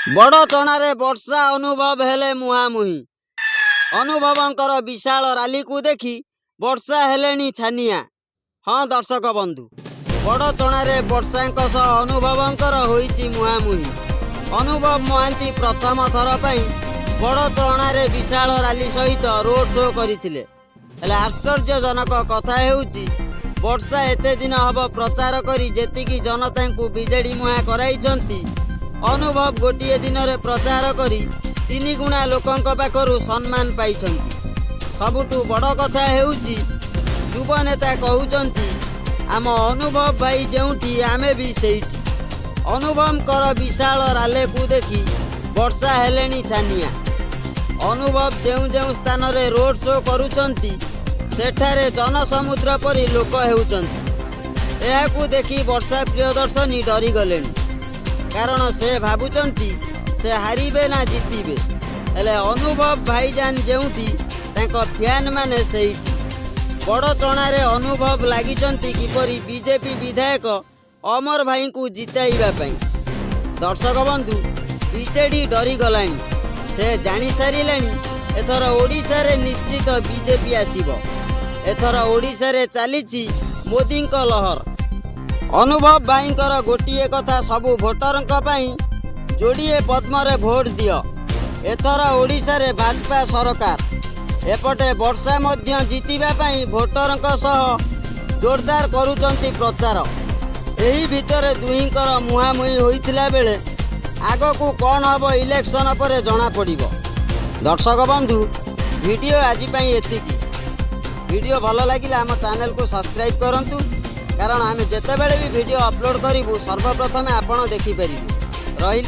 बड़ चणारे वर्षा अनुभव हेले मुहांमुही अनुभवंकर विशाल राली को देखी वर्षा हेलेनी छानिया। हाँ दर्शक बंधु, बड़ चणारे वर्षा अनुभवंकर होईची मुहांमुही। अनुभव महांती प्रथम थर पई बड़ चणारे विशाल राली सहित रोड शो करथिले। हेले आश्चर्यजनक कथा हेउची वर्षा एते दिन हब प्रचार करी जेतिकी जनता को बीजेडी मुहा कराइछंती, अनुभव गोटे दिन रे प्रचार करी 3 गुणा लोकंक पाखरु सम्मान पाइछंती। सबुठु बड़ कथा हेउची युव नेता कहउचंती आम अनुभव भाई जेउठी आमे भी सेठी। अनुभव कर विशाल राले को देखी वर्षा हेलेनी छानिया। अनुभव जेउ जेउ स्थान रे रोड शो करूचंती सेठारे जनसमुद्र परी लोक हेउचंती। एहाकू देखी वर्षा प्रियदर्शनी डरी गलेनी, कारण से भाबुचंती से हारिबे ना जीतिबे। हेले अनुभव भाईजान जेउठी तांको फैन माने सेठी। बड़ चणारे अनुभव लागिचंती किपरि बीजेपी विधायक अमर भाई को जिताइबा पई। दर्शक बंधु, बीजेडी डरी गलानी, से जानी सारिलानी एथर ओडिशा रे निश्चित बीजेपी आसीबो। एथर ओडिशा रे चलीची मोदी लहर। अनुभव भाईंकर गोटिए कथा सबु भोटरंक पई जोड़िए पद्मरे भोट दियो। एथर ओडिशा रे भाजपा सरकार, एपटे वर्षा मध्य जीतिबा पई भोटरंक सह जोरदार करूचंती प्रचार। एही भितरे दुहींकर मुहांमुही होइथिला बेले आगकू कौन हबो इलेक्शन पर जना पड़िबो। दर्शक बंधु, वीडियो आज पई एतिकी। वीडियो भल लागिला आम चैनल को सब्सक्राइब करंतु, कारण आम जेतेबेले भी वीडियो अपलोड करिवु सर्वप्रथमे आपण देखि परिबे। रहिल।